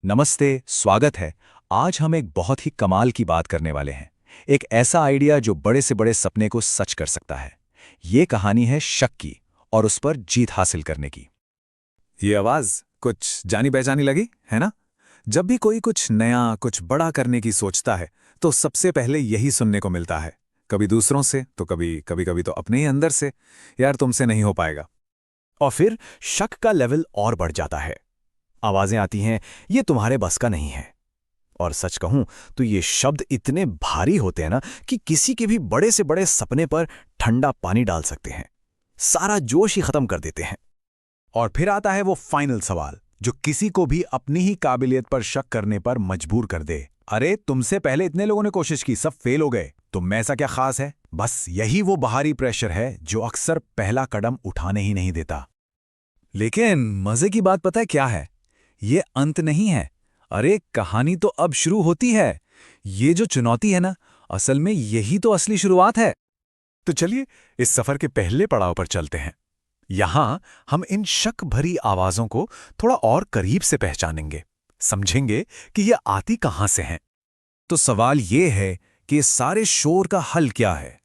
नमस्ते, स्वागत है। आज हम एक बहुत ही कमाल की बात करने वाले हैं। एक ऐसा आइडिया जो बड़े से बड़े सपने को सच कर सकता है। ये कहानी है शक की और उस पर जीत हासिल करने की। ये आवाज कुछ जानी पहचानी लगी है ना? जब भी कोई कुछ नया कुछ बड़ा करने की सोचता है तो सबसे पहले यही सुनने को मिलता है। कभी दूसरों से तो कभी कभी कभी तो अपने ही अंदर से, यार तुमसे नहीं हो पाएगा। और फिर शक का लेवल और बढ़ जाता है। आवाजें आती हैं, ये तुम्हारे बस का नहीं है। और सच कहूं तो ये शब्द इतने भारी होते हैं ना कि किसी के भी बड़े से बड़े सपने पर ठंडा पानी डाल सकते हैं, सारा जोश ही खत्म कर देते हैं। और फिर आता है वो फाइनल सवाल जो किसी को भी अपनी ही काबिलियत पर शक करने पर मजबूर कर दे। अरे तुमसे पहले इतने लोगों ने कोशिश की, सब फेल हो गए, तुम में ऐसा क्या खास है? बस यही वो बाहरी प्रेशर है जो अक्सर पहला कदम उठाने ही नहीं देता। लेकिन मजे की बात पता है क्या है? ये अंत नहीं है। अरे कहानी तो अब शुरू होती है। ये जो चुनौती है ना, असल में यही तो असली शुरुआत है। तो चलिए इस सफर के पहले पड़ाव पर चलते हैं। यहां हम इन शक भरी आवाजों को थोड़ा और करीब से पहचानेंगे, समझेंगे कि ये आती कहां से हैं। तो सवाल ये है कि इस सारे शोर का हल क्या है?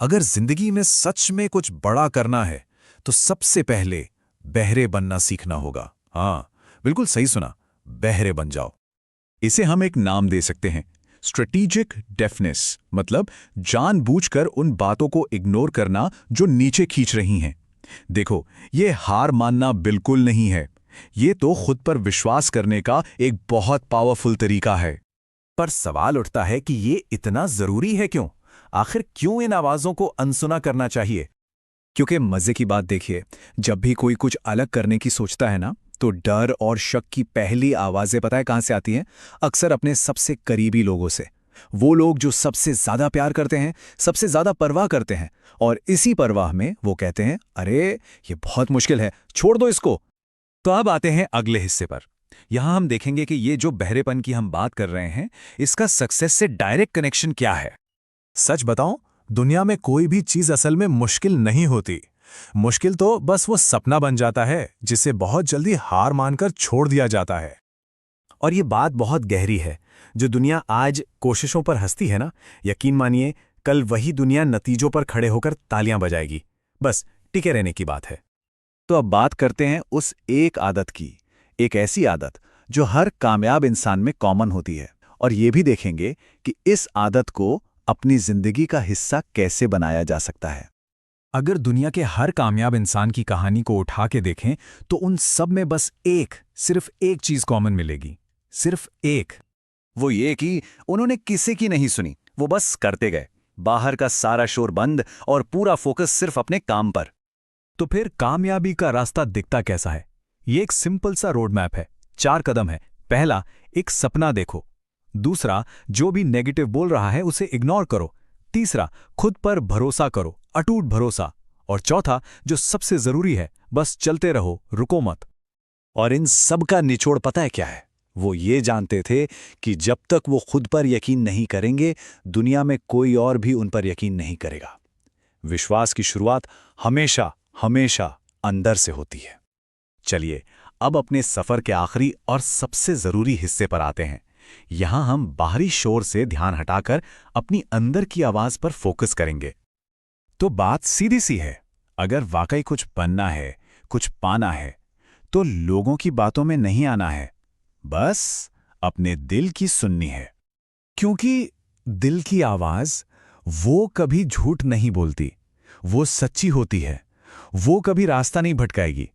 अगर जिंदगी में सच में कुछ बड़ा करना है तो सबसे पहले बहरे बनना सीखना होगा। हाँ, बिल्कुल सही सुना, बहरे बन जाओ। इसे हम एक नाम दे सकते हैं, स्ट्रेटेजिक डेफनेस, मतलब जानबूझकर उन बातों को इग्नोर करना जो नीचे खींच रही हैं। देखो, ये हार मानना बिल्कुल नहीं है, ये तो खुद पर विश्वास करने का एक बहुत पावरफुल तरीका है। पर सवाल उठता है कि ये इतना जरूरी है क्यों? आखिर क्यों इन आवाजों को अनसुना करना चाहिए? क्योंकि मजे की बात देखिए, जब भी कोई कुछ अलग करने की सोचता है ना, तो डर और शक की पहली आवाजें पता है कहां से आती हैं? अक्सर अपने सबसे करीबी लोगों से। वो लोग जो सबसे ज्यादा प्यार करते हैं, सबसे ज्यादा परवाह करते हैं, और इसी परवाह में वो कहते हैं, अरे ये बहुत मुश्किल है, छोड़ दो इसको। तो अब आते हैं अगले हिस्से पर। यहां हम देखेंगे कि ये जो बहरेपन की हम बात कर रहे हैं, इसका सक्सेस से डायरेक्ट कनेक्शन क्या है। सच बताऊं, दुनिया में कोई भी चीज असल में मुश्किल नहीं होती। मुश्किल तो बस वो सपना बन जाता है जिसे बहुत जल्दी हार मानकर छोड़ दिया जाता है। और ये बात बहुत गहरी है। जो दुनिया आज कोशिशों पर हंसती है ना, यकीन मानिए कल वही दुनिया नतीजों पर खड़े होकर तालियां बजाएगी। बस टिके रहने की बात है। तो अब बात करते हैं उस एक आदत की, एक ऐसी आदत जो हर कामयाब इंसान में कॉमन होती है, और ये भी देखेंगे कि इस आदत को अपनी जिंदगी का हिस्सा कैसे बनाया जा सकता है। अगर दुनिया के हर कामयाब इंसान की कहानी को उठा के देखें तो उन सब में बस सिर्फ एक चीज कॉमन मिलेगी, सिर्फ एक। वो ये कि उन्होंने किसी की नहीं सुनी, वो बस करते गए। बाहर का सारा शोर बंद और पूरा फोकस सिर्फ अपने काम पर। तो फिर कामयाबी का रास्ता दिखता कैसा है? ये एक सिंपल सा रोड मैप है, 4 कदम है। पहला, एक सपना देखो। दूसरा, जो भी नेगेटिव बोल रहा है उसे इग्नोर करो। तीसरा, खुद पर भरोसा करो, अटूट भरोसा। और चौथा, जो सबसे जरूरी है, बस चलते रहो, रुको मत। और इन सब का निचोड़ पता है क्या है? वो ये जानते थे कि जब तक वो खुद पर यकीन नहीं करेंगे, दुनिया में कोई और भी उन पर यकीन नहीं करेगा। विश्वास की शुरुआत हमेशा हमेशा अंदर से होती है। चलिए अब अपने सफर के आखिरी और सबसे जरूरी हिस्से पर आते हैं। यहां हम बाहरी शोर से ध्यान हटाकर अपनी अंदर की आवाज पर फोकस करेंगे। तो बात सीधी सी है, अगर वाकई कुछ बनना है, कुछ पाना है, तो लोगों की बातों में नहीं आना है, बस अपने दिल की सुननी है। क्योंकि दिल की आवाज वो कभी झूठ नहीं बोलती, वो सच्ची होती है, वो कभी रास्ता नहीं भटकाएगी।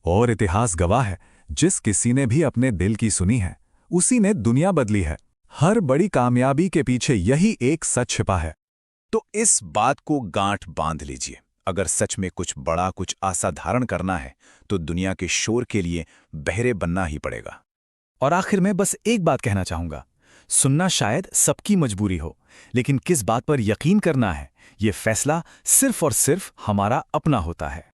और इतिहास गवाह है, जिस किसी ने भी अपने दिल की सुनी है, उसी ने दुनिया बदली है। हर बड़ी कामयाबी के पीछे यही एक सच छिपा है। तो इस बात को गांठ बांध लीजिए, अगर सच में कुछ बड़ा, कुछ असाधारण करना है तो दुनिया के शोर के लिए बहरे बनना ही पड़ेगा। और आखिर में बस एक बात कहना चाहूंगा, सुनना शायद सबकी मजबूरी हो, लेकिन किस बात पर यकीन करना है, ये फैसला सिर्फ और सिर्फ हमारा अपना होता है।